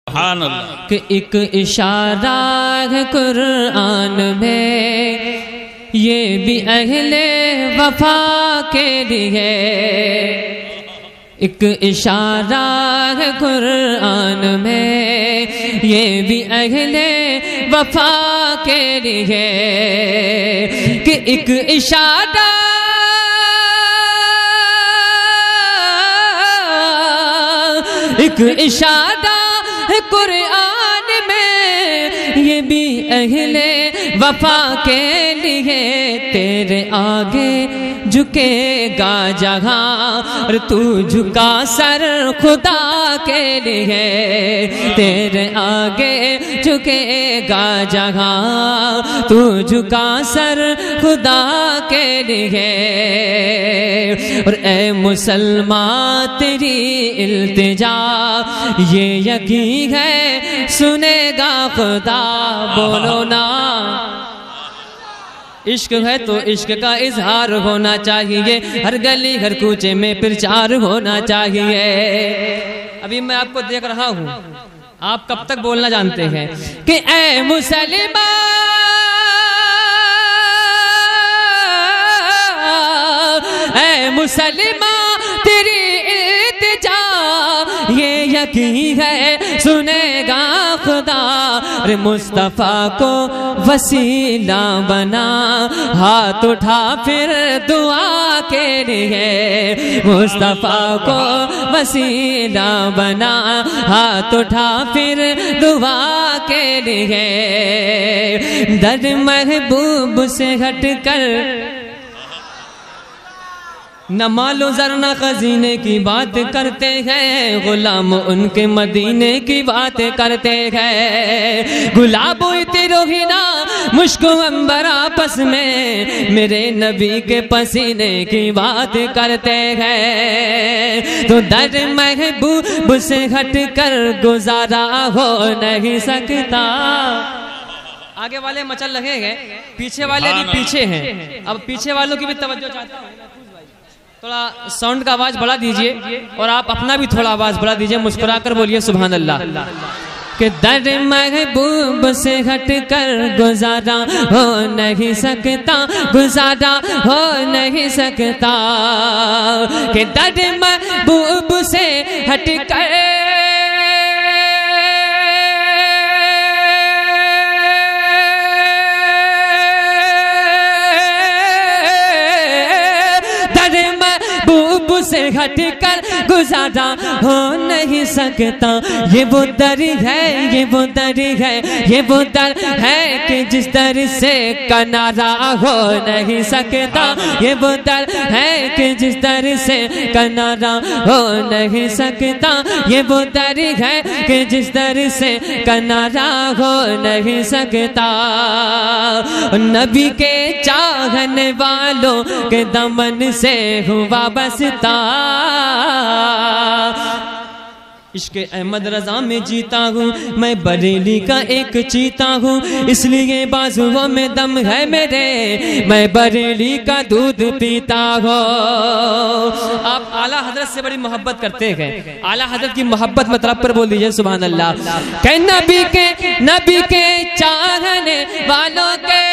सुभान अल्लाह। कि एक इशारा है कुरान में, ये भी अहले वफा के लिए। एक इशारा है कुरान में, ये भी अहले वफा के लिए। कि एक इशारा एक इशारा है कुरान में, ये भी अहले वफा के लिए। तेरे आगे झुकेगा जहां और तू झुका सर खुदा के लिए। तेरे आगे झुकेगा जहां तू झुका सर खुदा के लिए। और ए मुसलमान तेरी इल्तिजा ये यकीन है सुनेगा खुदा। बोलो ना, इश्क है तो इश्क का इजहार होना चाहिए, हर गली हर कूचे में प्रचार होना चाहिए। अभी मैं आपको देख रहा हूं, आप कब तक बोलना जानते हैं कि ऐ मुसलमान, ऐ मुसलमान तेरी इल्तिजा ये यकीन है सुनेगा खुदा। अरे मुस्तफा को वसीला बना, हाथ उठा फिर दुआ के लिए। मुस्तफा को वसीला बना, हाथ उठा फिर दुआ के लिए। दर महबूब से हटकर न मालो जर न खजीने की बात करते हैं, गुलाम उनके मदीने की बात करते हैं। गुलाबो तिरोहिना मुश्को अंबर आपस में मेरे नबी के पसीने की बात करते हैं। तो दर महबूब से हटकर गुजारा हो नहीं सकता। आगे वाले मचल लगे हैं, पीछे वाले भी पीछे हैं। अब पीछे वालों की भी तवज्जो चाहता हूं, थोड़ा साउंड का आवाज बढ़ा दीजिए और आप अपना भी थोड़ा आवाज बढ़ा दीजिए, मुस्कुराकर बोलिए सुभान अल्लाह। कि दर महबूब से हटकर गुजारा हो नहीं सकता, गुजारा हो नहीं सकता। कि दर महबूब से हटकर से हटकर गुजारा हो नहीं सकता। ये वो दर है, ये वो दर है, ये वो दर है कि जिस दर से किनारा हो नहीं सकता। ये वो दर है कि जिस दर से किनारा हो नहीं सकता। ये वो दर है कि जिस दर से किनारा हो नहीं सकता। नबी के चाहने वालों के दमन से हुआ बसता। इश्क़े अहमद रजा में जीता हूँ मैं, बरेली का एक चीता हूँ, इसलिए बाजुओं में दम है मेरे, मैं बरेली का दूध पीता हूँ। आप आला हजरत से बड़ी मोहब्बत करते हैं, आला हजरत की मोहब्बत मतलब पर बोल दीजिए सुभान अल्लाह। के नबी के चाहने वालों के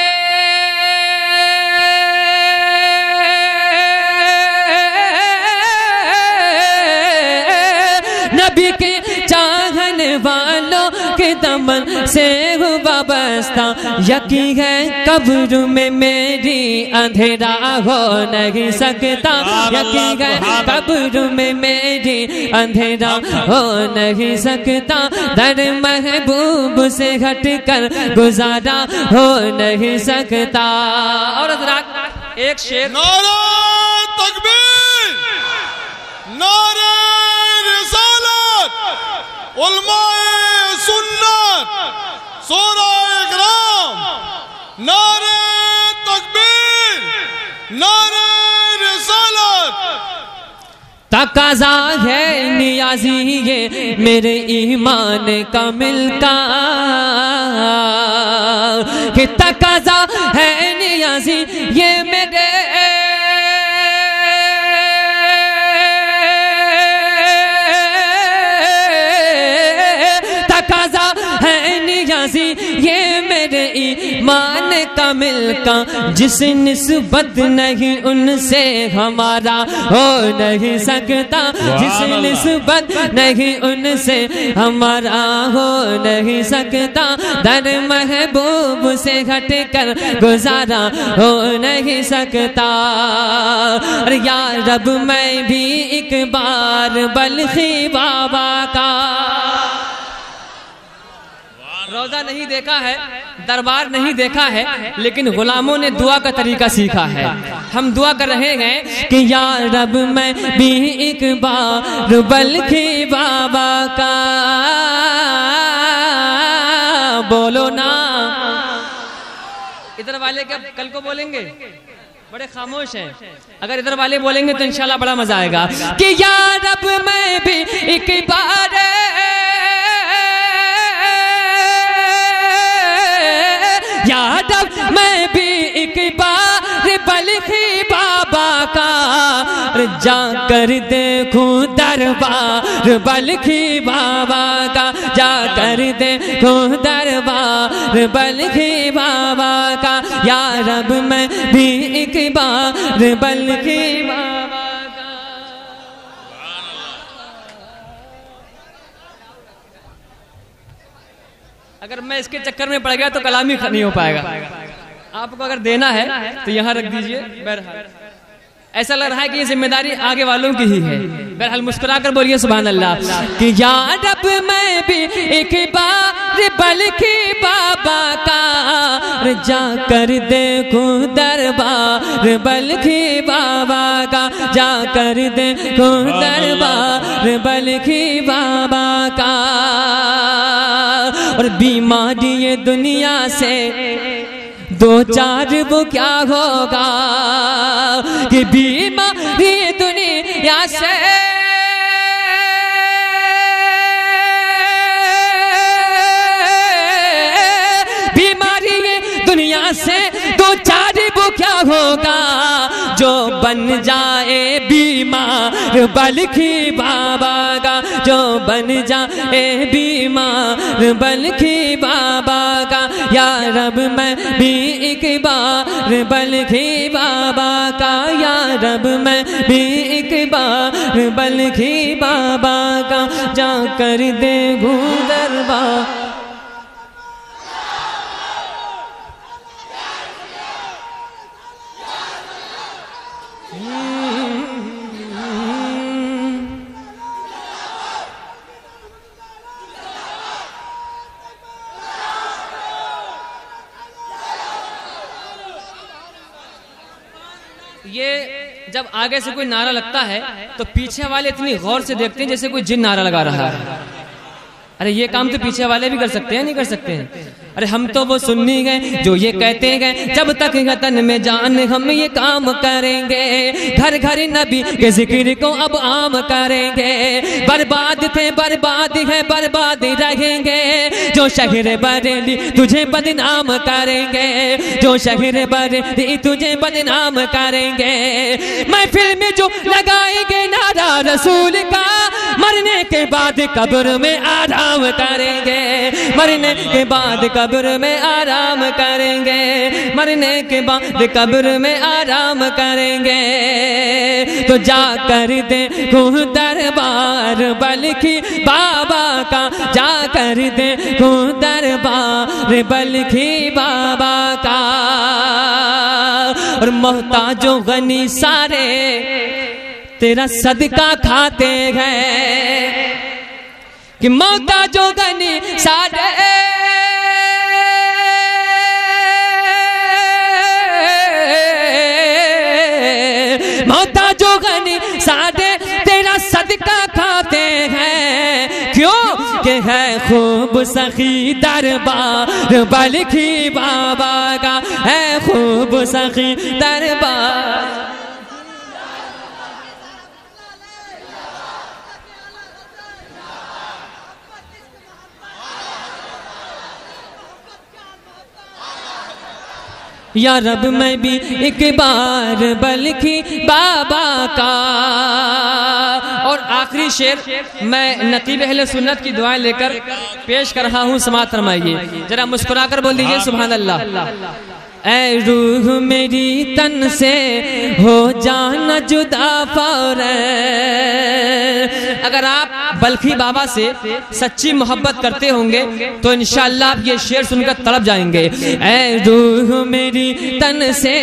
नबी के चाहने वालों के दमन से हुआ बस्ता। यकीन है कब्र में मेरी अंधेरा हो नहीं सकता। यकीन है कब्र में मेरी अंधेरा हो नहीं सकता। दर महबूब से हटकर गुजारा हो नहीं सकता। और हज़रात एक शेर, नारे तकबीर, नारे उलमाए सुन्नत, सूराए इकराम, नारे तकबीर, नारे रिसालत। तकाज़ा है नियाज़ी ये मेरे ईमान का मिलका, कि तकाज़ा है नियाज़ी ये मेरे गाजी ये मेरे ईमान कामिल का जिस निस्बत नहीं उनसे हमारा हो नहीं सकता, जिस निस्बत नहीं उनसे हमारा हो नहीं सकता, दर महबूब से हट कर गुजारा हो नहीं सकता। अरे या रब मैं भी एक बार बल्खी बाबा का रोजा नहीं देखा है, दरबार नहीं देखा है, लेकिन गुलामों ने दुआ का तरीका सीखा है। हम दुआ कर रहे हैं कि या रब मैं भी एक बार बल्खी बाबा का, बोलो ना। इधर वाले क्या कल को बोलेंगे? बड़े खामोश हैं। अगर इधर वाले बोलेंगे तो इंशाल्लाह बड़ा मजा आएगा कि या रब मैं भी एक बार, या रब मैं भी एक बार बल्खी बाबा का जा कर देखूं दरबार बल्खी बाबा का, जा कर देखूं दरबार बल्खी बाबा का, या रब मैं भी एक बार बल्खी बाबा का। अगर मैं इसके चक्कर में पड़ गया तो कलाम ही नहीं हो पाएगा। आपको अगर देना है तो यहाँ रख दीजिए। बहरहाल ऐसा लग रहा है कि ये जिम्मेदारी आगे वालों की ही है। बहरहाल मुस्कुरा कर बोलिए सुभान अल्लाह कि या रब मैं भी एक बार बल्खी बाबा का जा कर देखूं दरबार बल्खी बाबा का, जा कर देखूं दरबार बल्खी बाबा का। और बीमारी ये दुनिया से दो चार वो क्या होगा कि बीमारी दुनिया से बीमारी दुनिया से दो चार वो क्या होगा जो बन जाए बीमार बल्खी बाबा का, जो बन जाए बीमार बल्खी बाबा का, या रब मैं भी एक बार बल्खी बाबा का, या रब मैं भी एक बार बल्खी बाबा का, जा कर देखूं दरबार। ये जब आगे से कोई नारा लगता है तो पीछे वाले इतनी गौर से देखते हैं जैसे कोई जिन नारा लगा रहा है। अरे ये काम तो पीछे वाले भी कर सकते हैं, नहीं कर सकते हैं? अरे हम तो वो सुन्नी गए जो ये कहते हैं जब तक वतन में जान हम ये काम करेंगे, घर घर नबी के जिक्र को अब आम करेंगे। बर्बाद थे बर्बाद है बर्बाद रहेंगे, जो शहर बरेली तुझे बदनाम करेंगे, जो शहर बरेली तुझे बदनाम करेंगे। महफिल में जो लगाएंगे नारा रसूल का, मरने के बाद कब्र में आराम करेंगे, मरने के बाद कब्र में आराम करेंगे, मरने के बाद कब्र में आराम करेंगे। तो जा कर देखूं दरबार बल्खी बाबा का, जा कर देखूं दरबार बल्खी बाबा का। और मोहताजो गनी सारे तेरा सदका खाते हैं कि मोहताजो गनी सारे मोहताजो गनी सारे तेरा सदका खाते हैं। क्यों कि है खूब सखी दरबार बल्खी बाबा का, है खूब सखी दरबार। या रब मैं भी एक बार बल्कि बाबा का। और आखिरी शेर मैं नकीब अहले सुन्नत की दुआएं लेकर पेश कर रहा हूँ, समाअत फरमाइए। जरा मुस्कुराकर बोल दीजिए सुभान अल्लाह। ऐ रूह मेरी तन से हो जाना जुदा फौरन। अगर आप बल्खी बाबा से सच्ची मोहब्बत करते होंगे तो इंशाअल्लाह आप ये शेर सुनकर तड़प जाएंगे। ऐ रूह मेरी तन से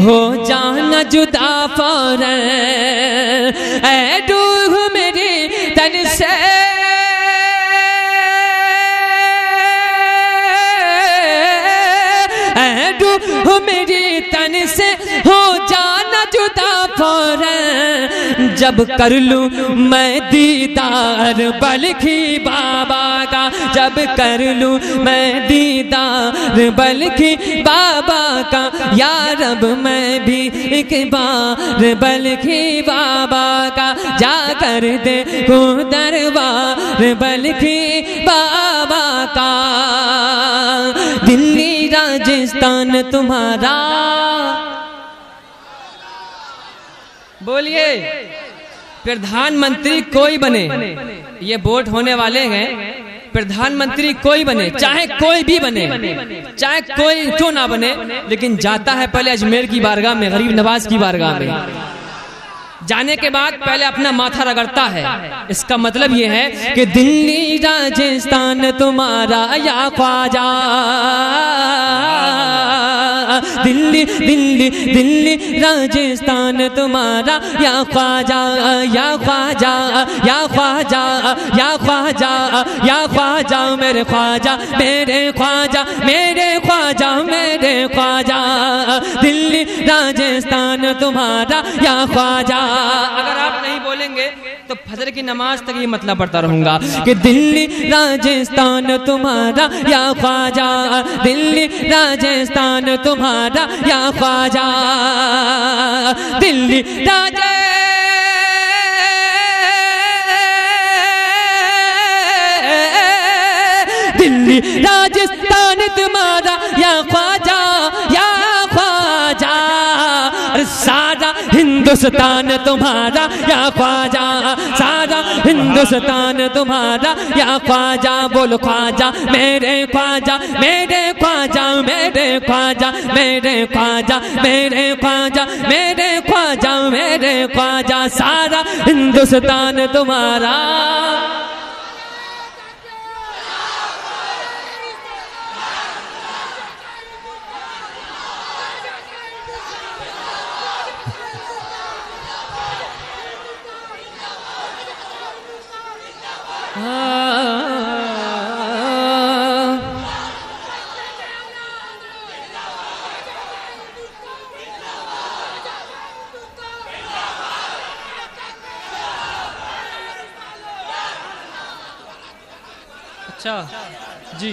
हो जाना जुदा फौरन, ऐ रूह मेरी तन से हो मेरी तन से हो जाना जुदा फौरन। जब कर लूं मैं दीदार बल्खी बाबा का, जब कर लूं मैं दीदार बल्खी बाबा का। या रब मैं भी एक बार बल्खी बाबा का जा कर दे को दरबार बल्खी बाबा का। दिल्ली राजस्थान तुम्हारा, बोलिए प्रधानमंत्री कोई बने, ये वोट होने वाले हैं, प्रधानमंत्री कोई बने, चाहे कोई भी बने, चाहे कोई क्यों ना बने, लेकिन जाता है पहले अजमेर की बारगाह में, गरीब नवाज की बारगाह में। जाने के बाद पहले अपना माथा रगड़ता है। इसका मतलब ये है कि दिल्ली राजस्थान तुम्हारा या ख्वाजा, दिल्ली दिल्ली दिल्ली राजस्थान तुम्हारा या ख्वाजा, या ख्वाजा, या ख्वाजा, या ख्वाजा, या ख्वाजा मेरे ख्वाजा, मेरे ख्वाजा, मेरे ख्वाजा, मेरे ख्वाजा। दिल्ली राजस्थान तुम्हारा या ख्वाजा। अगर आप नहीं बोलेंगे तो फजर की नमाज तक ये मतलब पढ़ता रहूंगा कि दिल्ली राजस्थान तुम्हारा या ख्वाजा, दिल्ली राजस्थान तुम्हारा या ख्वाजा। दिल्ली दिल्ली राजस्थान तुम्हारा या ख्वाजा, या ख्वाजा। सारा हिंदुस्तान तुम्हारा या ख्वाजा, सारा हिंदुस्तान तुम्हारा या ख्वाजा। बोल ख्वाजा मेरे ख्वाजा, मेरे ख्वाजा, मेरे ख्वाजा, मेरे ख्वाजा, मेरे ख्वाजा, मेरे ख्वाजा, मेरे ख्वाजा। सारा हिंदुस्तान तुम्हारा। अच्छा जी,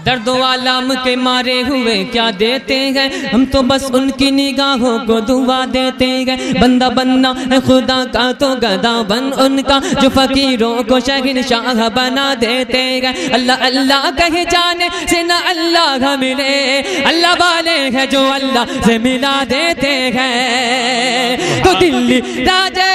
दर्दों आलम के मारे हुए क्या देते हैं, हम तो बस उनकी निगाहों को दुआ देते हैं। बंदा बनना है खुदा का तो गदा बन उनका, जो फकीरों को शहंशाह बना देते हैं। अल्लाह अल्लाह कहे जाने से न अल्लाह मिले, अल्लाह वाले हैं जो अल्लाह से मिला देते हैं। तो दिल्ली राजे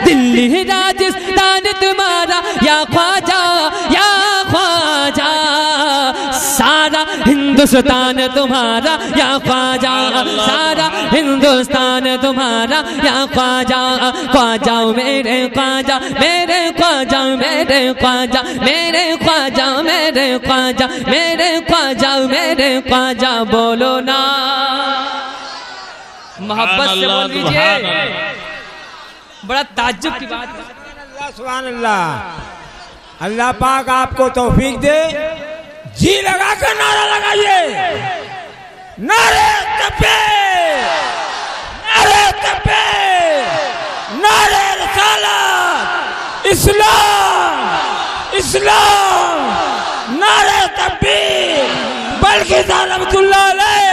दिल्ली राजस्थान तुम्हारा या ख्वाजा, या ख्वाजा। सारा हिंदुस्तान तुम्हारा या ख्वाजा, सारा हिंदुस्तान तुम्हारा या ख्वाजा। ख्वाजा मेरे ख्वाजा, मेरे ख्वाजा, मेरे ख्वाजा, मेरे ख्वाजा, मेरे ख्वाजा, मेरे ख्वाजा, मेरे ख्वाजा। बोलो ना मोहब्बत से बोल दीजिए। बड़ा ताज्जुब की बात है। सुभान अल्लाह। अल्लाह पाक आपको तौफीक दे। जी लगा कर नारा लगाइए, नारे तकबीर, नारे तकबीर, नारे रिसालत, इस्लाम, इस्लाम, नारे तकबीर। बल्कि रहमतुल्लाह अलैह।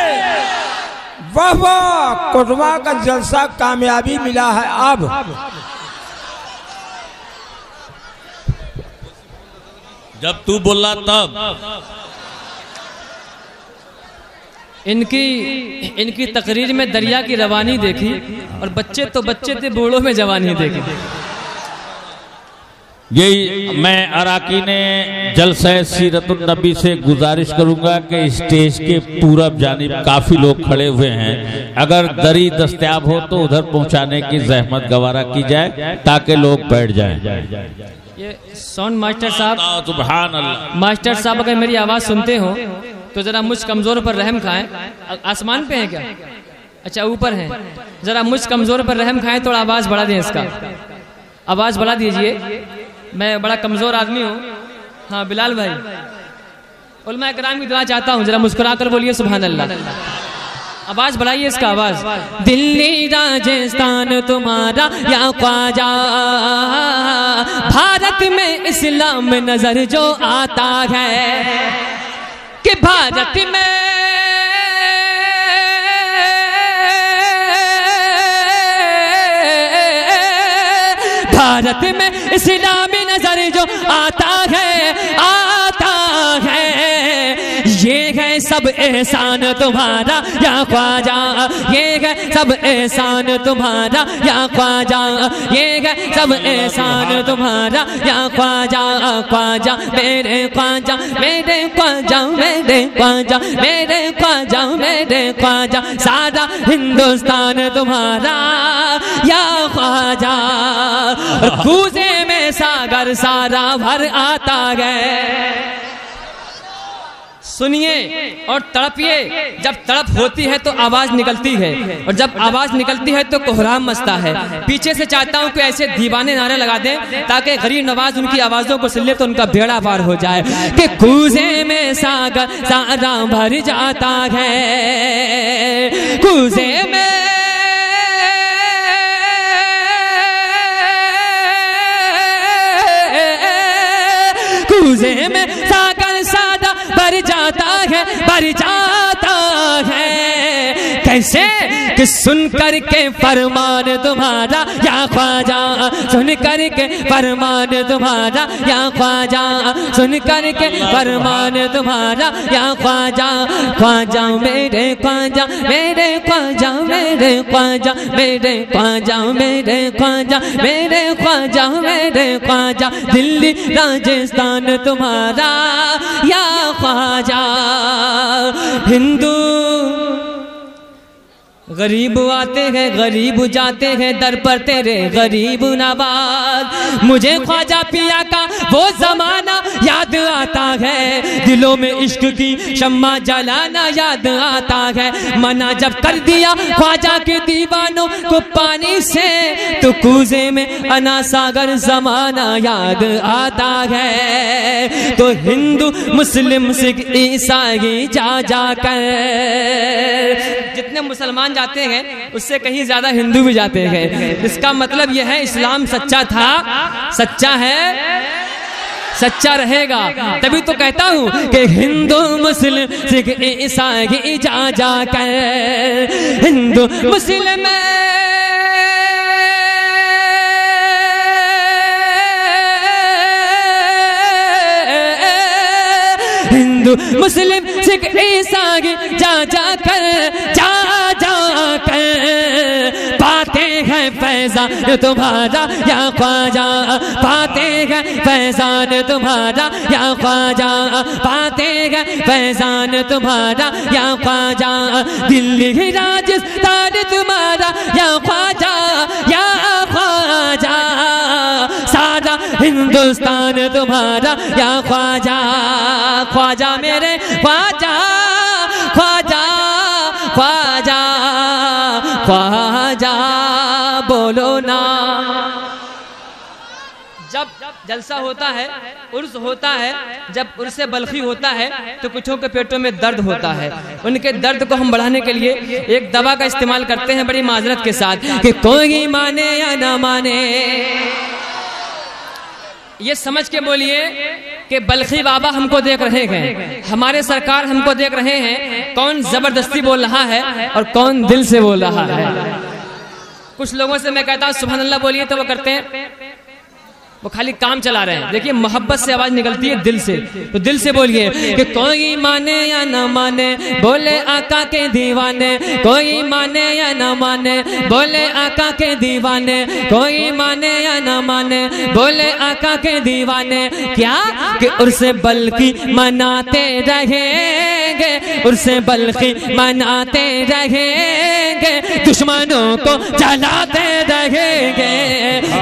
वाह वाह, कोटवा का जलसा कामयाबी मिला है। अब जब तू बोला तब। इनकी तकरीर में दरिया की रवानी देखी और बच्चे तो बच्चे थे, बूढ़ों में जवानी देखी। यही मैं अराकीने जलसा सीरतुन नबी से गुजारिश करूंगा कि स्टेज के पूरब जानिब काफी लोग खड़े हुए हैं, अगर दरी दस्तयाब हो तो उधर पहुंचाने की जहमत गवारा की जाए ताकि लोग बैठ जाएं। ये साउंड मास्टर साहब, सुभान अल्लाह। मास्टर साहब अगर मेरी आवाज सुनते हो तो जरा मुझ कमजोर पर रहम खाएं। आसमान पे है क्या? अच्छा ऊपर है। जरा मुझ कमजोर पर रहम खाएं, थोड़ा आवाज बढ़ा दें, इसका आवाज बढ़ा दीजिए। मैं बड़ा कमजोर आदमी हूँ। हाँ बिलाल भाई, उलमा इकराम की दुआ चाहता हूँ, जरा मुस्कुरा कर बोलिए सुभान अल्लाह। आवाज बढ़ाइए इसका आवाज। दिल्ली राजस्थान तुम्हारा या ख्वाजा, भारत में इस्लाम नजर जो आता है कि भारत में इस्लामी नजर जो आता है ये है सब एहसान तुम्हारा या ख्वाजा, ये है सब एहसान तुम्हारा या ख्वाजा, ये है सब एहसान तुम्हारा या ख्वाजा। ख्वाजा मेरे ख्वाजा, मेरे ख्वाजा, मेरे ख्वाजा, मेरे ख्वाजा, मेरे ख्वाजा, सारा हिंदुस्तान तुम्हारा या ख्वाजा। कूजे में सागर सारा भर आता है। सुनिए और तड़पिए। जब तड़प होती है तो आवाज निकलती है, और जब आवाज निकलती है तो कोहराम मचता है। पीछे से चाहता हूं कि ऐसे दीवाने नारे लगा दें ताकि गरीब नवाज उनकी आवाजों को सुन ले तो उनका बेड़ा पार हो जाए कि कूजे में सागर सारा भर जाता है। कूजे में सागर सादा भर जाता है, भर जाता है। कैसे कि सुन करके फरमान तुम्हारा या ख्वाजा, सुन करके फरमान तुम्हारा या ख्वाजा, सुन करके फरमान तुम्हारा या ख्वाजा। ख्वाजा मेरे ख्वाजा, मेरे ख्वाजा, मेरे ख्वाजा, मेरे ख्वाजा, मेरे ख्वाजा, मेरे ख्वाजा, मेरे ख्वाजा, दिल्ली राजस्थान तुम्हारा या ख्वाजा। हिंदू गरीब आते हैं गरीब जाते हैं दर पर तेरे गरीब नवाज। मुझे ख्वाजा पिया का वो जमाना याद आता है, दिलों में इश्क की शम्मा जलाना याद आता है। मना जब कर दिया ख्वाजा के दीवानों को पानी से तो कूजे में अना सागर जमाना याद आता है। तो हिंदू मुस्लिम सिख ईसाई जा जाकर, जितने मुसलमान जाते हैं उससे कहीं ज्यादा हिंदू भी जाते हैं। इसका मतलब यह है इस्लाम सच्चा था, सच्चा है, सच्चा रहेगा। तभी तो कहता हूँ कि हिंदू मुस्लिम सिख ईसाई जा जाकर, हिंदू मुस्लिम हिंदू मुस्लिम सिख ईसाई जा जाकर, जा जाकर पाते हैं फैजान तुम्हारा या ख्वाजा, पाते हैं फैजान तुम्हारा या ख्वाजा, पाते हैं फैजान तुम्हारा या ख्वाजा। दिल्ली राजस्थान तुम्हारा या ख्वाजा, या ख्वाजा, सारा हिंदुस्तान तुम्हारा या ख्वाजा। ख्वाजा मेरे ख्वाजा, ख्वाजा, ख्वाजा, ख्वाजा बोलो ना। जब जलसा होता है, उर्स होता है, जब उर्स बल्खी होता है तो कुछों के पेटों में दर्द होता है। उनके दर्द को हम बढ़ाने के लिए एक दवा का इस्तेमाल करते हैं बड़ी माजरत के साथ कि कोई माने या ना माने, ये समझ के बोलिए कि बल्खी बाबा हमको देख रहे हैं, हमारे सरकार हमको देख रहे हैं, कौन जबरदस्ती बोल रहा है और कौन दिल से बोल रहा है। कुछ लोगों से मैं कहता हूँ सुभान अल्लाह बोलिए तो वो करते हैं वो खाली काम चला रहे हैं। देखिए मोहब्बत से आवाज निकलती है दिल से, तो दिल से बोलिए कि कोई माने या ना माने बोले आका के दीवाने, कोई माने या ना माने बोले आका के दीवाने, कोई माने या ना माने बोले आका के दीवाने। क्या कि उर्से बल्कि मनाते रहेंगे, उर्से बल्कि मनाते रहेंगे, दुश्मनों को जलाते रहेंगे,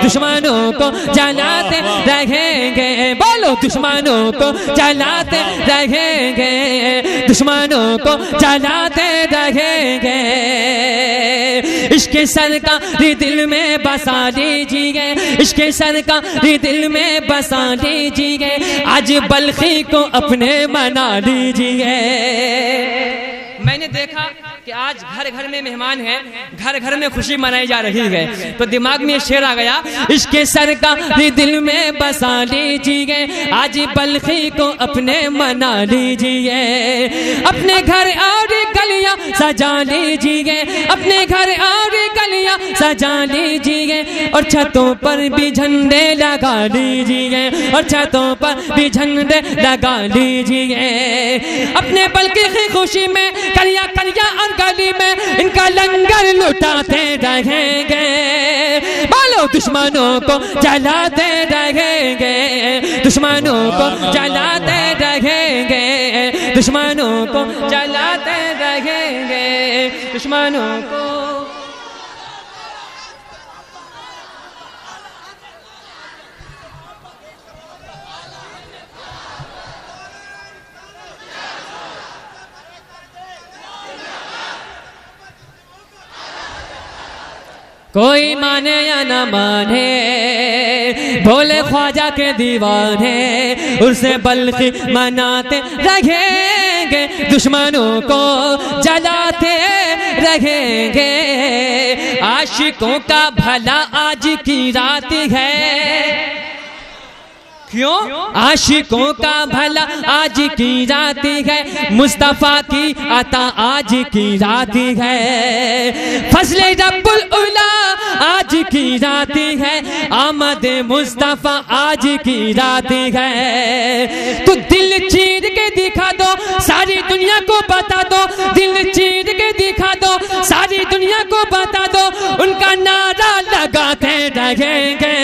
दुश्मनों को जलाते रहेंगे। बोलो दुश्मनों को जलाते रहेंगे, दुश्मनों को जलाते रहेंगे। इसके सरकारी दिल में बसा लीजिए, इसके सरकारी दिल में बसा लीजिए, आज बल्खी को अपने मना लीजिए। मैंने देखा कि आज घर घर में मेहमान है, घर घर में खुशी मनाई जा रही है, तो दिमाग में शेर आ गया, इसके सरकारी दिल में बसा लीजिए, आज बल्खी को अपने मना लीजिए। अपने घर और गलियां सजा लीजिए, अपने घर और गलियां सजा लीजिए, और छतों पर भी झंडे लगा लीजिए, और छतों पर भी झंडे लगा लीजिए। अपने बल्कि की खुशी में कलिया कलिया और गली में इनका लंगर लुटाते रहेंगे। बोलो दुश्मनों को जलाते रहेंगे, दुश्मनों को जलाते रहेंगे, दुश्मनों को जलाते रहेंगे, दुश्मनों को। कोई माने या ना माने भोले ख्वाजा के दीवाने, उसे बल्कि मनाते रहेंगे, दुश्मनों को जलाते रहेंगे। आशिकों का भला आज की रात है, क्यों? आशिकों का भला आज की रात है, मुस्तफा की अता आज की रात है, फजले रब्बुल उला आज की रात है, आमद मुस्तफा आज की रात है। तो दिल चीर के दिखा दो, सारी दुनिया को बता दो, दिल चीर के दिखा दो, सारी दुनिया को बता दो, उनका नारा लगाते रहेंगे।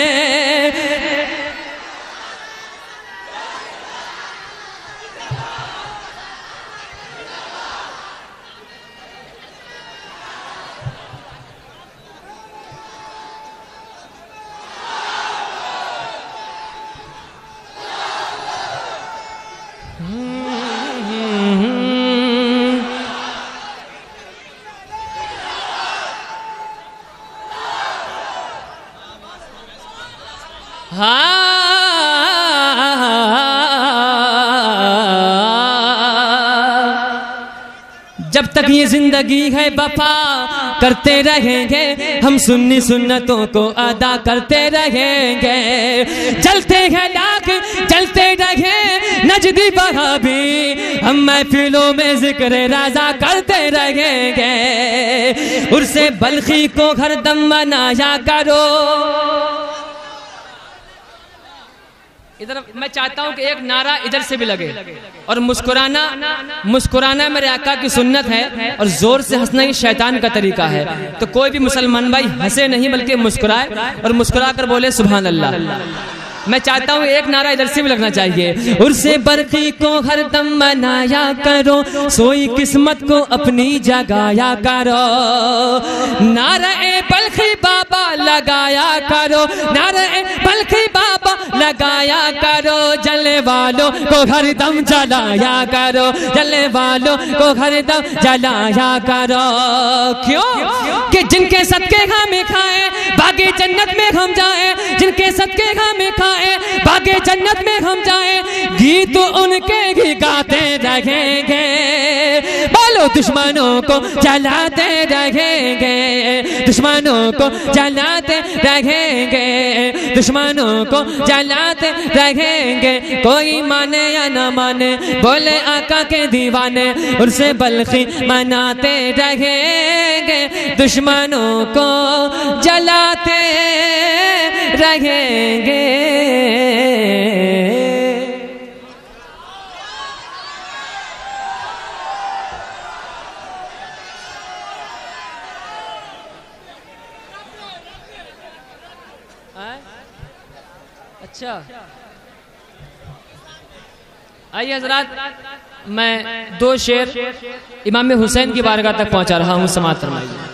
जब तक ये जिंदगी है वफा करते रहेंगे, हम सुन्नी सुन्नतों को अदा करते रहेंगे। चलते हैं लाख चलते रहे नजदी वहाबी, हम महफिलों में जिक्र राजा करते रहेंगे। उर्से बल्खी को हरदम मनाया करो। इधर मैं चाहता हूं कि एक नारा इधर से भी लगे, और मुस्कुराना, मुस्कुराना मेरे आका की सुन्नत है, और जोर से हंसना ही शैतान का तरीका है। तो कोई भी मुसलमान भाई हंसे नहीं बल्कि मुस्कुराए, और मुस्कुरा कर बोले सुभान अल्लाह। मैं चाहता हूँ एक नारा इधर से भी लगना चाहिए। उर्से बरकी को हरदम मनाया करो, सोई किस्मत को अपनी जगाया करो। नारा ए बल्खी बाबा लगाया करो, नारा ए बल्खी बाबा लगाया करो। जलने वालों को हरदम जलाया करो, जलने वालों को हरदम जलाया करो। क्यों? कि जिनके सदके हम खाए बागे जन्नत में हम जाए, जिनके सदके हम खाए बागे जन्नत में हम जाए, गीत उनके ही गाते रहेंगे। बोलो दुश्मनों को जलाते रहेंगे, दुश्मनों को जलाते रहेंगे, दुश्मनों को जलाते रहेंगे। कोई माने या ना माने बोले आका के दीवाने, उनसे बल्खी मनाते रहेंगे, दुश्मनों को जलाते रहेंगे। अच्छा आइए हजरात, मैं 2 शेर इमाम हुसैन की बारगाह तक पहुंचा रहा हूं। समाअत फरमाइए।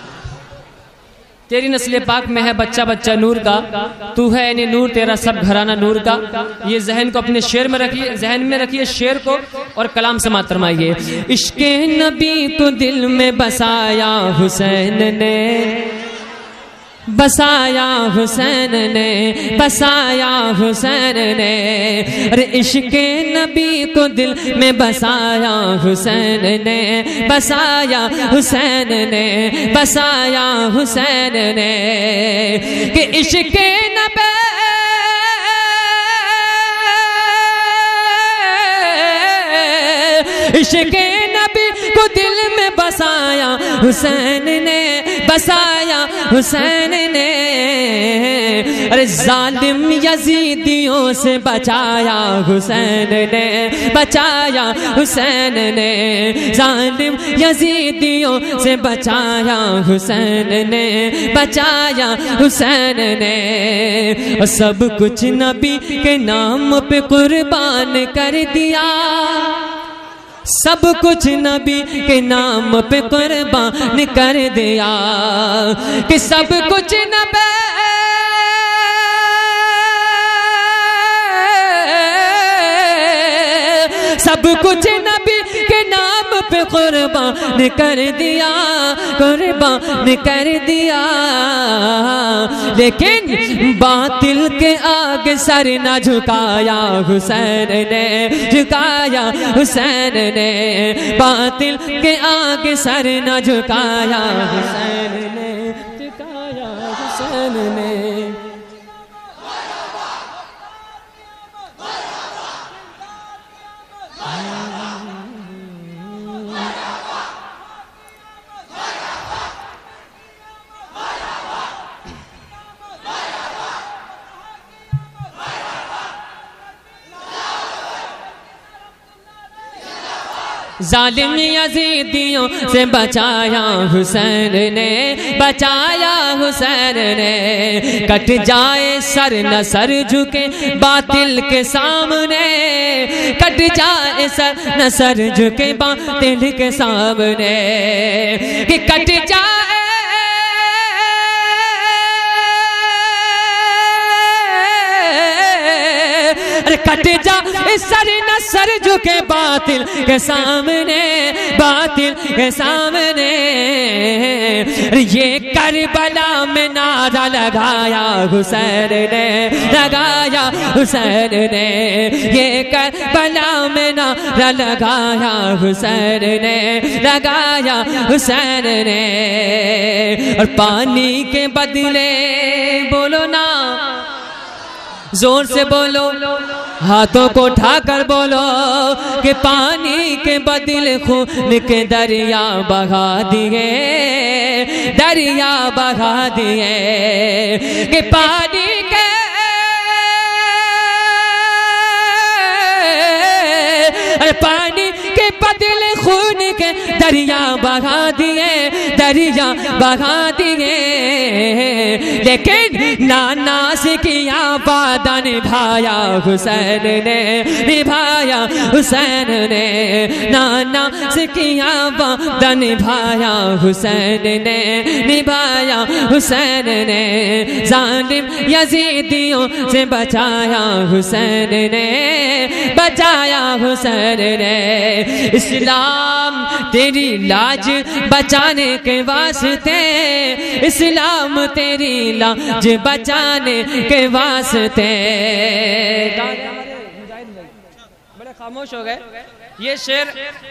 तेरी नस्ल पाक में है बच्चा बच्चा नूर का, तू है यानी नूर, तेरा सब घराना नूर का। ये जहन को अपने शेर में रखिए, जहन में रखिए शेर को, और कलाम समाअत फरमाइए। इश्क़े नबी को दिल में बसाया हुसैन ने, बसाया हुसैन ने, बसाया हुसैन ने। अरे इश्क़े नबी को दिल में बसाया हुसैन ने, बसाया हुसैन ने, बसाया हुसैन ने। कि इश्क़े नबी, इश्क़े नबी को दिल में बसाया हुसैन ने, बसाया हुसैन ने। अरे जालिम यजीदियों से बचाया हुसैन ने, बचाया हुसैन ने। जालिम यजीदियों से बचाया हुसैन ने, बचाया हुसैन ने। और सब कुछ नबी के नाम पे कुर्बान कर दिया, सब कुछ नबी के नाम पे कुर्बान कर दिया। कि सब कुछ नबी, सब कुछ नबी के नाम पे कुर्बान कर दिया, कुर्बान कर दिया। लेकिन बातिल के आगे सर न झुकाया हुसैन ने, झुकाया हुसैन ने। बातिल के आगे सर न झुकाया हुसैन ने, झुकाया हुसैन ने। जालिम यजीदियों से बचाया हुसैन ने, बचाया हुसैन ने। कट जाए सर न सर झुके बातिल के सामने, कट जाए सर न सर झुके बातिल के सामने। कि कट जाए, अरे कट जा सर न सर झुके बातिल के सामने, बातिल के सामने। ये करबला में नारा लगाया हुसैन ने, लगाया हुसैन ने। ये करबला में नारा लगाया हुसैन ने, लगाया हुसैन ने। और पानी के बदले, बोलो ना जोर से बोलो, हाथों को उठाकर बोलो कि पानी के बदले खून के दरिया बहा दिए, दरिया बहा दिए। कि पानी के, अरे पानी के बदले खून के दरिया बहा दिए, दरिया बहा दिए। लेकिन नाना से किया वादा निभाया हुसैन ने, निभाया हुसैन ने। नाना से किया वादा निभाया हुसैन ने, निभाया हुसैन ने। जालिम यजीदियों से बचाया हुसैन ने, बचाया हुसैन ने। इस्लाम तेरी लाज बचाने के वास्ते, इस्लाम तेरी लाज बचाने के वास्ते। बड़े खामोश हो गए। ये शेर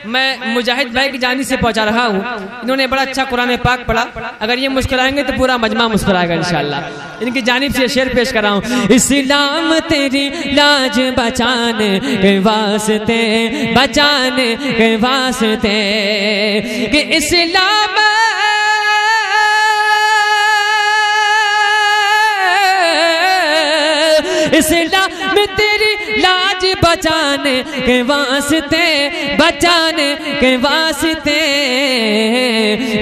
मैं मुजाहिद भाई की जानी से पहुंचा रहा हूँ। इन्होंने बड़ा अच्छा कुरान पाक पढ़ा। अगर ये मुस्कुराएंगे तो पूरा मजमा मुस्कुराएगा इंशाअल्लाह। इनकी जानिब से शेर पेश कर रहा हूँ। इस्लाम तेरी लाज बचाने के वास्ते, बचाने के वास्ते। कि इस्लाम इस्लाम तेरी लाज बचाने के वास्ते, बचाने के वास्ते।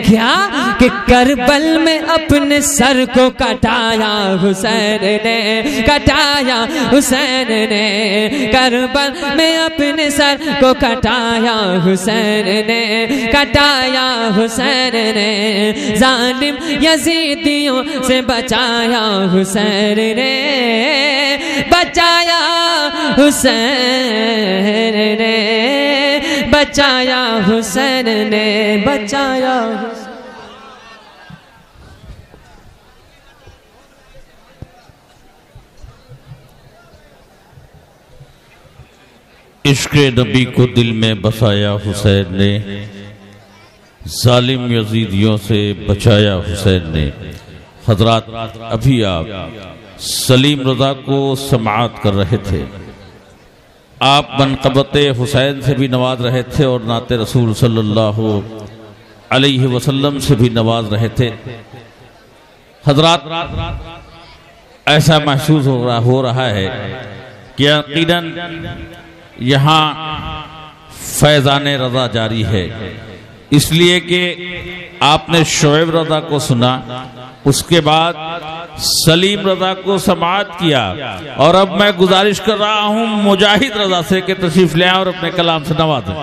क्या कि करबल में अपने सर को कटाया हुसैन ने, कटाया हुसैन ने, करबल में अपने सर को कटाया हुसैन ने, कटाया हुसैन ने। जालिम यजीदियों से बचाया हुसैन ने, बचाया हुसैन ने, बचाया हुसैन ने, बचाया। इश्क़ नबी को दिल में बसाया हुसैन ने, जालिम यजीदियों से बचाया हुसैन ने। हजरात, अभी आप सलीम रज़ा को समाअत कर रहे थे, आप मनक़बत हुसैन से भी नवाज रहे थे और नाते रसूल सल्लल्लाहु अलैहि वसल्लम से भी नवाज रहे थे। हजरात, ऐसा महसूस हो रहा है कि यकीनन यहाँ फैज़ान रज़ा जारी है, इसलिए कि आपने शोएब रज़ा को सुना, उसके बाद सलीम रज़ा को समाअत किया, और अब मैं गुजारिश कर रहा हूँ मुजाहिद रज़ा से कि तशरीफ ले आए और अपने कलाम से नवाजें।